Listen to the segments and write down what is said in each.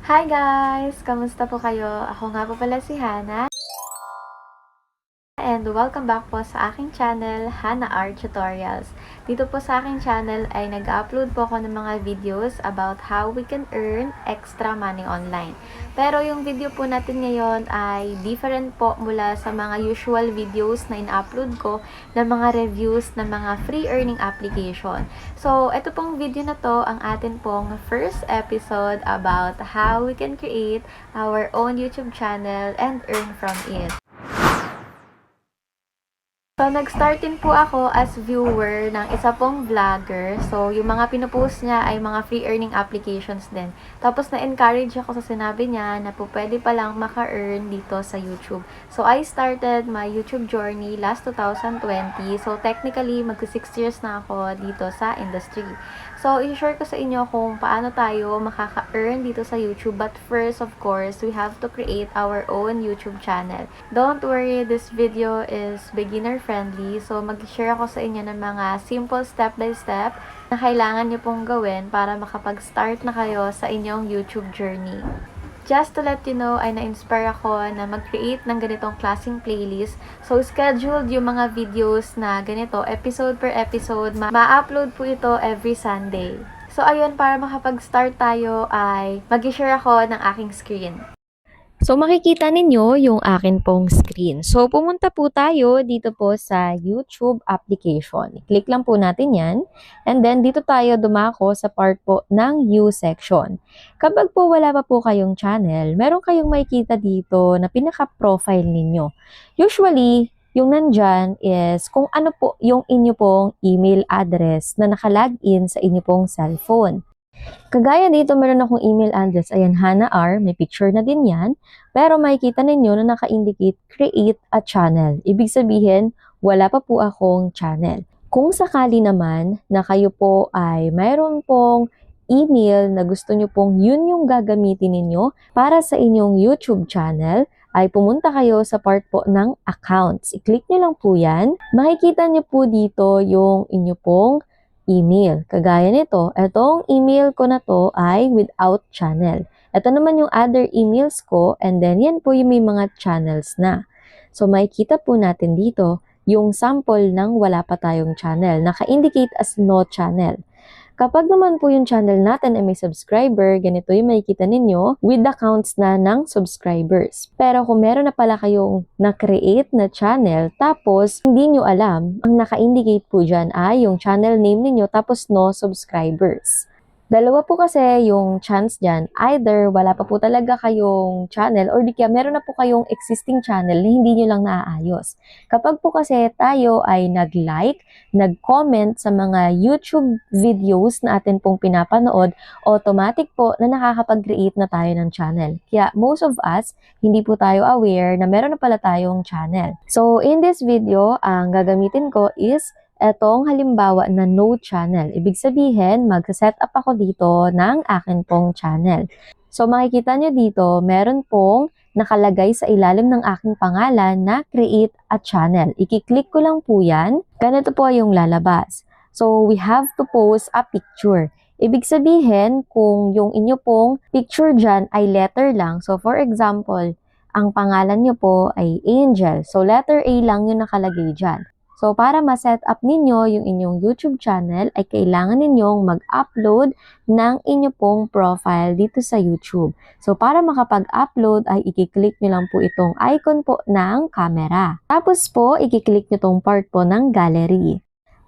Hi guys! Kamusta po kayo? Ako nga po pala si Hana. And welcome back po sa aking channel, Hana Art Tutorials. Dito po sa aking channel ay nag-upload po ako ng mga videos about how we can earn extra money online. Pero yung video po natin ngayon ay different po mula sa mga usual videos na in-upload ko ng mga reviews ng mga free earning application. So, ito pong video na to ang atin pong first episode about how we can create our own YouTube channel and earn from it. So, nag-start din po ako as viewer ng isa pong vlogger. So, yung mga pinupost niya ay mga free earning applications din. Tapos, na-encourage ako sa sinabi niya na po pwede palang maka-earn dito sa YouTube. So, I started my YouTube journey last 2020. So, technically, magsi 6 years na ako dito sa industry. So, i-share ko sa inyo kung paano tayo makaka-earn dito sa YouTube. But first, of course, we have to create our own YouTube channel. Don't worry, this video is beginner-friendly. So, mag-share ako sa inyo ng mga simple step-by-step na kailangan nyo pong gawin para makapag-start na kayo sa inyong YouTube journey. Just to let you know, ay na-inspire ako na mag-create ng ganitong klaseng playlist. So, scheduled yung mga videos na ganito, episode per episode. Ma-upload po ito every Sunday. So, ayun, para makapag-start tayo ay mag-share ako ng aking screen. So, makikita ninyo yung akin pong screen. So, pumunta po tayo dito po sa YouTube application. Click lang po natin yan. And then, dito tayo dumako sa part po ng You section. Kapag po wala pa po kayong channel, meron kayong makikita dito na pinaka-profile ninyo. Usually, yung nandyan is kung ano po yung inyo pong email address na nakalagin sa inyo pong cellphone. Kagaya dito, meron akong email address. Ayan, Hana R. May picture na din yan. Pero makikita ninyo na naka-indicate create a channel. Ibig sabihin, wala pa po akong channel. Kung sakali naman na kayo po ay mayroon pong email na gusto nyo pong yun yung gagamitin ninyo para sa inyong YouTube channel, ay pumunta kayo sa part po ng accounts. I-click nyo lang po yan. Makikita nyo po dito yung inyo pong email. Kagaya nito, etong email ko na to ay without channel. Ito naman yung other emails ko and then yan po yung may mga channels na. So makikita po natin dito yung sample ng wala pa tayong channel. Naka-indicate as no channel. Kapag naman po yung channel natin ay may subscriber, ganito yung makikita ninyo with the counts na ng subscribers. Pero kung meron na pala kayong na-create na channel, tapos hindi nyo alam, ang naka-indicate po dyan ay yung channel name ninyo tapos no subscribers. Dalawa po kasi yung chance dyan, either wala pa po talaga kayong channel or di kaya meron na po kayong existing channel na hindi nyo lang naaayos. Kapag po kasi tayo ay nag-like, nag-comment sa mga YouTube videos na atin pong pinapanood, automatic po na nakakapag-create na tayo ng channel. Kaya most of us, hindi po tayo aware na meron na pala tayong channel. So in this video, ang gagamitin ko is etong halimbawa na no channel. Ibig sabihin, mag-set up ako dito ng akin pong channel. So makikita nyo dito, meron pong nakalagay sa ilalim ng aking pangalan na create a channel. I-click ko lang po yan. Ganito po yung lalabas. So we have to post a picture. Ibig sabihin, kung yung inyo pong picture dyan ay letter lang. So for example, ang pangalan nyo po ay Angel. So letter A lang yung nakalagay dyan. So, para ma-set up ninyo yung inyong YouTube channel, ay kailangan ninyong mag-upload ng inyo pong profile dito sa YouTube. So, para makapag-upload, ay i-click nyo lang po itong icon po ng camera. Tapos po, i-click nyo tong part po ng gallery.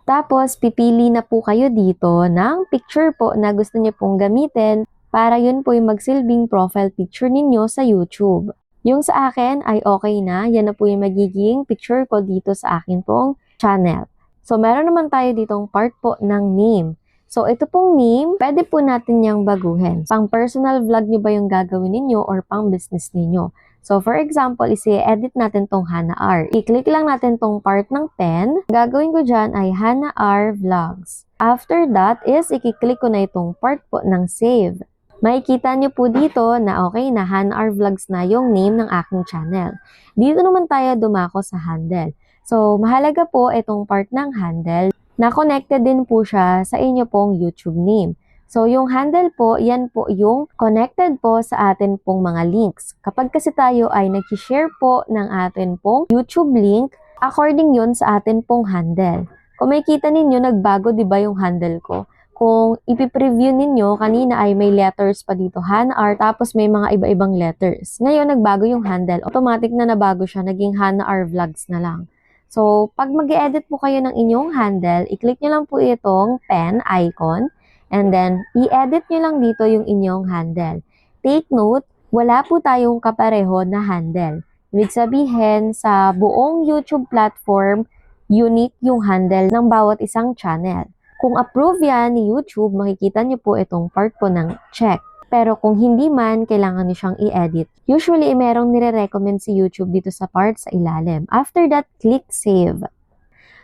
Tapos, pipili na po kayo dito ng picture po na gusto nyo pong gamitin para yun po yung magsilbing profile picture ninyo sa YouTube. Yung sa akin ay okay na. Yan na po yung magiging picture ko dito sa akin pong channel. So, meron naman tayo ditong part po ng name. So, ito pong name, pwede po natin niyang baguhin. Pang personal vlog niyo ba yung gagawin ninyo or pang business ninyo? So, for example, isi-edit natin tong Hana R. I-click lang natin tong part ng pen. Gagawin ko dyan ay Hana R Vlogs. After that is, i-click ko na itong part po ng save. Makikita nyo po dito na okay na Hana R Vlogs na yung name ng aking channel. Dito naman tayo dumako sa handle. So, mahalaga po itong part ng handle na connected din po siya sa inyo pong YouTube name. So, yung handle po, yan po yung connected po sa atin pong mga links. Kapag kasi tayo ay nag-share po ng atin pong YouTube link, according yun sa atin pong handle. Kung makikita ninyo, nagbago 'di ba yung handle ko? Kung ipipreview ninyo, kanina ay may letters pa dito, Hana R, tapos may mga iba-ibang letters. Ngayon, nagbago yung handle. Automatic na nabago siya, naging Hana R Vlogs na lang. So, pag mag-edit po kayo ng inyong handle, i-click nyo lang po itong pen icon. And then, i-edit nyo lang dito yung inyong handle. Take note, wala po tayong kapareho na handle. Ibig sabihin, sa buong YouTube platform, unique yung handle ng bawat isang channel. Kung approve yan ni YouTube, makikita nyo po itong part po ng check. Pero kung hindi man, kailangan nyo siyang i-edit. Usually, merong nire-recommend si YouTube dito sa part sa ilalim. After that, click Save.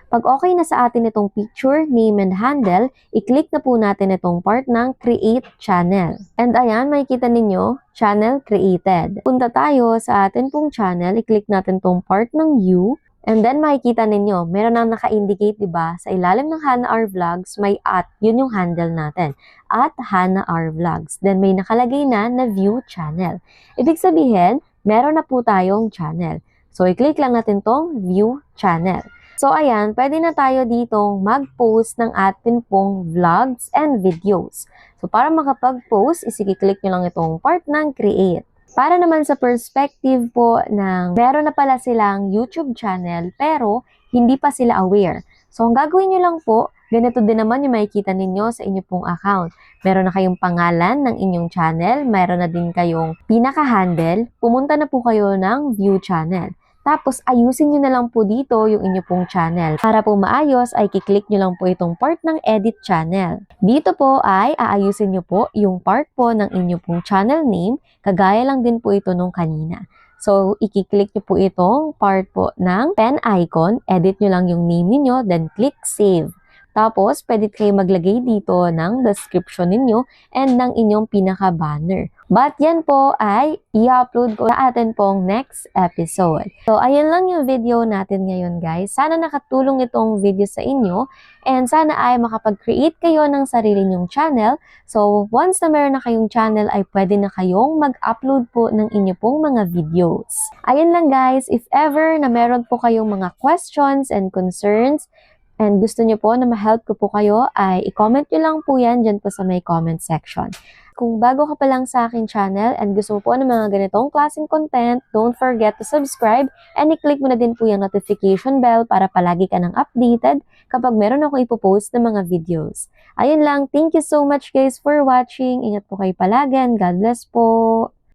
Pag okay na sa atin itong picture, name, and handle, i-click na po natin itong part ng Create Channel. And ayan, makikita ninyo, Channel Created. Punta tayo sa atin pong channel, i-click natin itong part ng You, and then makikita ninyo, meron nang naka-indicate, diba? Sa ilalim ng Hana R Vlogs, may yun yung handle natin. @Hana R Vlogs. Then may nakalagay na View Channel. Ibig sabihin, meron na po tayong channel. So, i-click lang natin tong View Channel. So, ayan, pwede na tayo ditong mag-post ng atin pong vlogs and videos. So, para makapag-post, i-click nyo lang itong part ng Create. Para naman sa perspective po ng meron na pala silang YouTube channel pero hindi pa sila aware. So, ang gagawin nyo lang po, ganito din naman yung makikita ninyo sa inyo pong account. Meron na kayong pangalan ng inyong channel, meron na din kayong pinaka-handle, pumunta na po kayo ng View Channel. Tapos, ayusin nyo na lang po dito yung inyo pong channel. Para po maayos, ay kiklik nyo lang po itong part ng Edit Channel. Dito po ay aayusin nyo po yung part po ng inyo pong channel name, kagaya lang din po ito nung kanina. So, ikiklik nyo po itong part po ng pen icon, edit nyo lang yung name niyo, then click Save. Tapos, pwede kayo maglagay dito ng description ninyo and ng inyong pinaka-banner. But yan po ay i-upload ko sa atin pong next episode. So, ayun lang yung video natin ngayon, guys. Sana nakatulong itong video sa inyo and sana ay makapag-create kayo ng sarili nyong channel. So, once na meron na kayong channel ay pwede na kayong mag-upload po ng inyo pong mga videos. Ayun lang, guys. If ever na meron po kayong mga questions and concerns, and gusto nyo po na ma-help ko po kayo, ay i-comment nyo lang po yan dyan po sa may comment section. Kung bago ka pa lang sa akin channel and gusto mo po ng mga ganitong klaseng content, don't forget to subscribe and i-click mo na din po yung notification bell para palagi ka ng updated kapag meron ako ipopost ng mga videos. Ayun lang, thank you so much guys for watching. Ingat po kayo palagi and God bless po!